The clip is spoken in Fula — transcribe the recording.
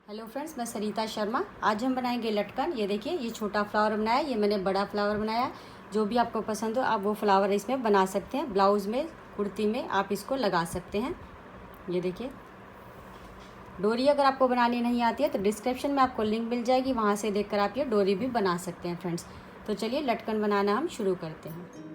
Hello friends, मैं सरिता शर्मा। आज हम बनाएंगे लटकन। ये देखिए, ये छोटा फ्लावर बनाया, ये मैंने बड़ा फ्लावर बनाया। जो भी आपको पसंद हो आप वो फ्लावर इसमें बना सकते हैं। ब्लाउज़ में, कुर्ती में आप इसको लगा सकते हैं। ये देखिए, डोरी अगर आपको बनानी नहीं आती है तो डिस्क्रिप्शन में आपको लिंक मिल जाएगी, वहाँ से देखकर आप ये डोरी भी बना सकते हैं फ्रेंड्स। तो चलिए लटकन बनाना हम शुरू करते हैं।